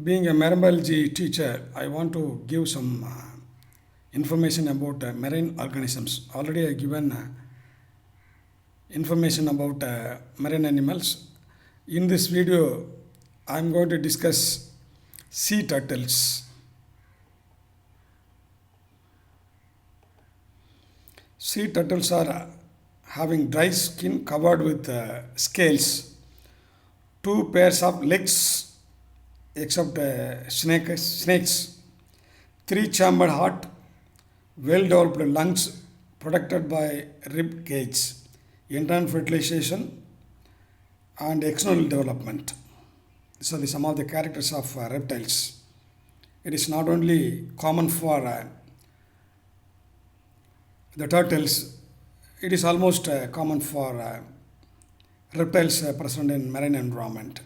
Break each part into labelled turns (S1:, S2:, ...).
S1: Being a marine biology teacher, I want to give some information about marine organisms. Already I given information about marine animals. In this video, I am going to discuss sea turtles. Sea turtles are having dry skin covered with scales, two pairs of legs except snakes, three chambered heart, well developed lungs protected by rib cage, internal fertilization, and external development. So, some of the characters of reptiles. It is not only common for the turtles, it is almost common for reptiles present in marine environment.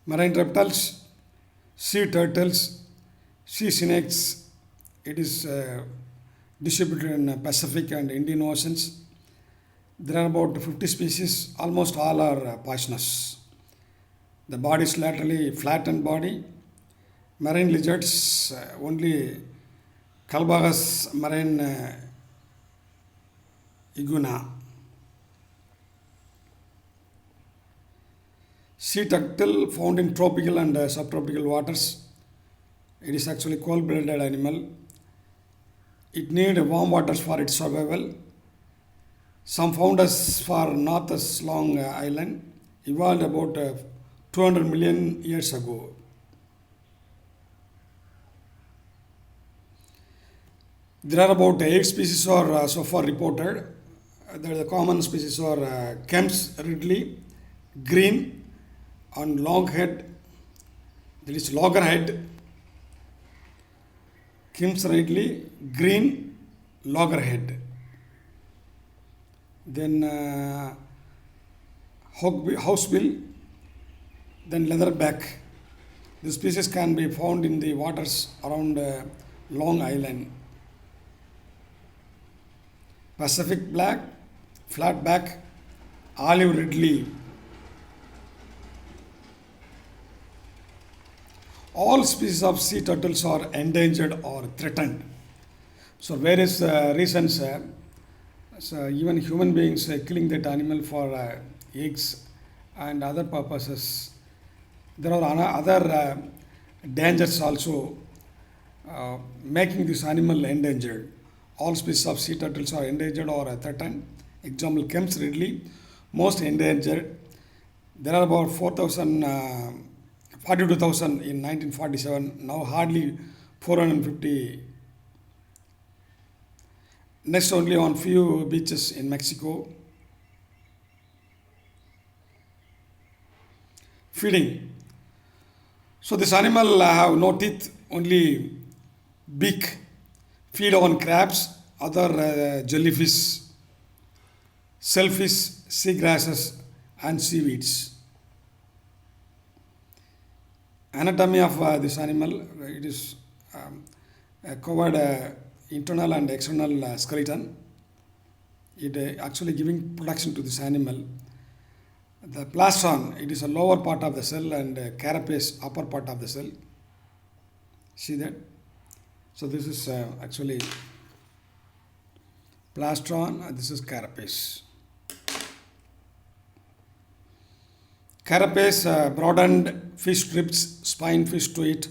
S1: Marine reptiles, sea turtles, sea snakes, it is distributed in Pacific and Indian Oceans. There are about 50 species, almost all are poisonous. The body is laterally flattened body. Marine lizards, only Calbagus marine iguana. Sea turtle found in tropical and subtropical waters. It is actually cold-blooded animal. It needs warm waters for its survival. Some found as far north as Long Island, evolved about 200 million years ago. There are about 8 species are so far reported. The common species are Kemp's ridley, green, and loghead. There is loggerhead, Kemp's ridley, green, loggerhead. Then housebill, then leatherback. The species can be found in the waters around Long Island. Pacific black, flatback, olive ridley. All species of sea turtles are endangered or threatened. So various reasons, so even human beings killing that animal for eggs and other purposes. There are other dangers also making this animal endangered. All species of sea turtles are endangered or threatened. Example, Kemp's ridley, most endangered. There are about 42,000 in 1947, now hardly 450. Next, only on few beaches in Mexico. Feeding. So this animal have no teeth, only beak. Feed on crabs, other jellyfish, shellfish, seagrasses, and seaweeds. Anatomy of this animal, it is covered internal and external skeleton. It actually giving protection to this animal. The plastron, it is a lower part of the cell, and carapace, upper part of the cell. See that? So this is actually plastron, this is carapace. Carapace, broadened fish strips, spine fish to it,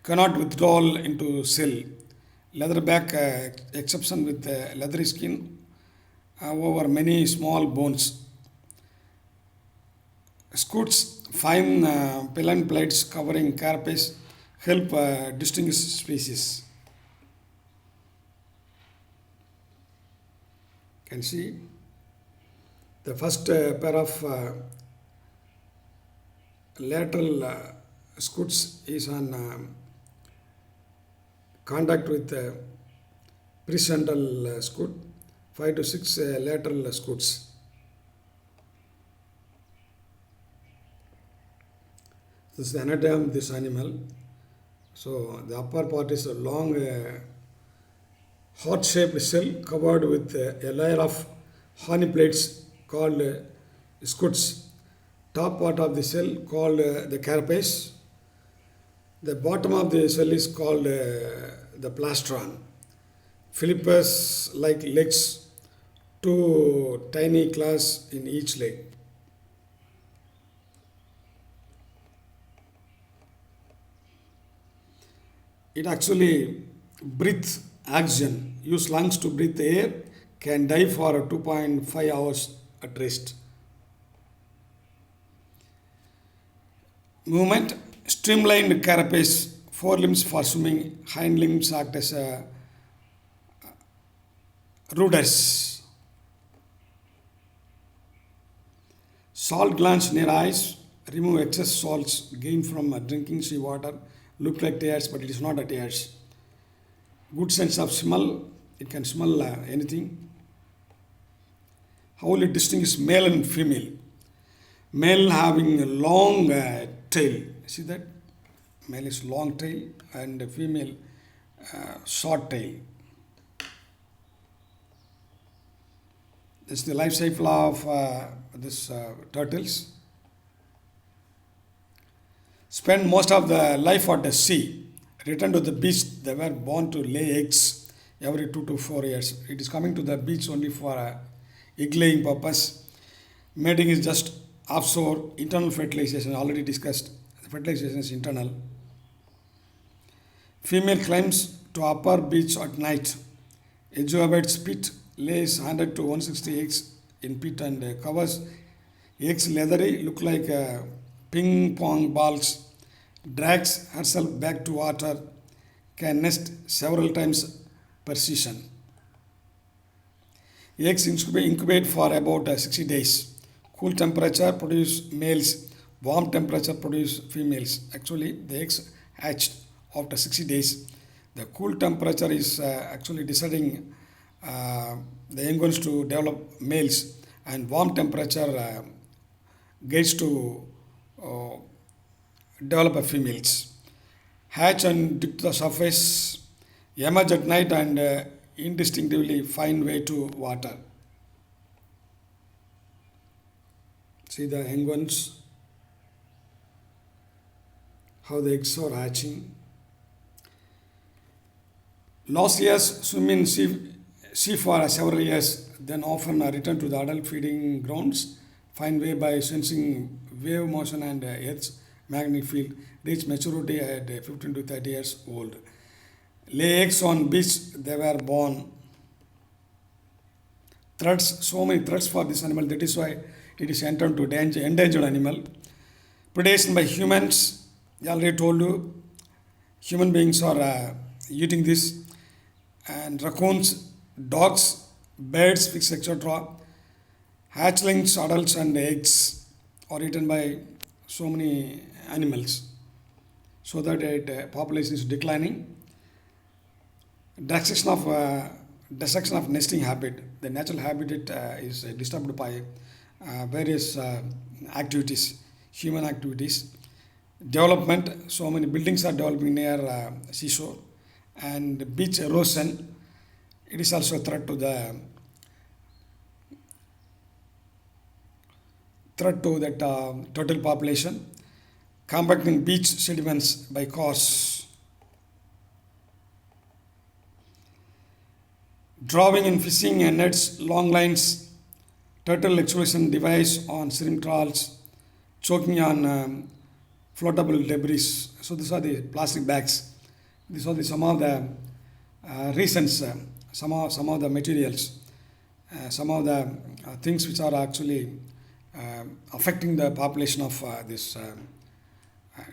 S1: cannot withdraw into cell. Leatherback, exception with leathery skin over many small bones. Scutes, fine pellant plates covering carapace help distinguish species. Can see the first pair of lateral scutes is on contact with precentral scute, 5 to 6 lateral scutes. This is the anatomy of this animal. So the upper part is a long heart-shaped shell covered with a layer of horny plates called scutes. top part of the shell called the carapace. The bottom of the shell is called the plastron. Philippus like legs, two tiny claws in each leg. It actually breathes oxygen, use lungs to breathe air, can die for 2.5 hours at rest. Movement, streamlined carapace, forelimbs for swimming, hind limbs act as ruders. Salt glands near eyes, remove excess salts gained from drinking seawater, look like tears, but it is not a tears. Good sense of smell, it can smell anything. How will it distinguish male and female? Male having a long tail, see that? Male is long tail and female short tail. This is the life cycle of this turtles. Spend most of the life at the sea. Return to the beach. They were born to lay eggs every 2 to 4 years. It is coming to the beach only for egg laying purpose. Mating is just offshore. Internal fertilization already discussed. Fertilization is internal. Female climbs to upper beach at night. Edgewabbit pit lays 100 to 160 eggs in pit and covers eggs leathery, look like ping pong balls, drags herself back to water, can nest several times per season. Eggs incubate for about 60 days. Cool temperature produce males, warm temperature produce females. Actually, the eggs hatched after 60 days. The cool temperature is actually deciding the young ones to develop males, and warm temperature gets to uh, develop a females. Hatch and dip to the surface, emerge at night and indistinctively find way to water. See the young ones, how the eggs are hatching. Last years swim in sea for several years, then often return to the adult feeding grounds, find way by sensing wave motion and Earth's magnetic field, reach maturity at 15 to 30 years old. Lay eggs on beach, they were born. Threats, so many threats for this animal, that is why it is entered to endangered animal. Predation by humans, I already told you, human beings are eating this, and raccoons, dogs, birds, fish, etc. Hatchlings, adults, and eggs are eaten by so many animals, so that population is declining. Destruction of nesting habit. The natural habitat is disturbed by various activities, human activities. Development. So many buildings are developing near seashore, and beach erosion. It is also a threat to that turtle population. Compacting beach sediments by cause. Drawing and fishing and nets, long lines, turtle exploration device on shrimp trawls, choking on floatable debris. So these are the plastic bags. These are some of the reasons, some of the materials, some of the things which are actually affecting the population of these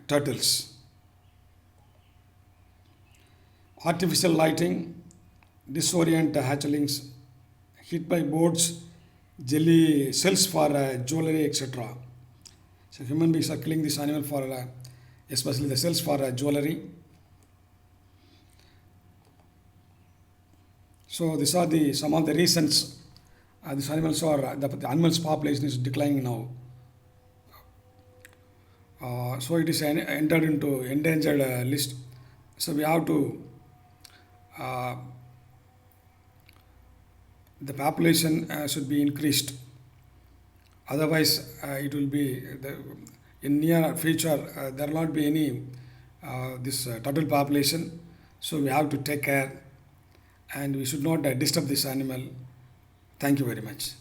S1: turtles. Artificial lighting, disorient hatchlings, hit by boards, jelly cells for jewelry, etc. So human beings are killing this animal for, especially the cells for jewelry. So these are the some of the reasons these animals are the animals population is declining now. So it is entered into endangered list. So we have to uh, the population should be increased. Otherwise, it will be in near future there will not be any this turtle population. So we have to take care, and we should not disturb this animal. Thank you very much.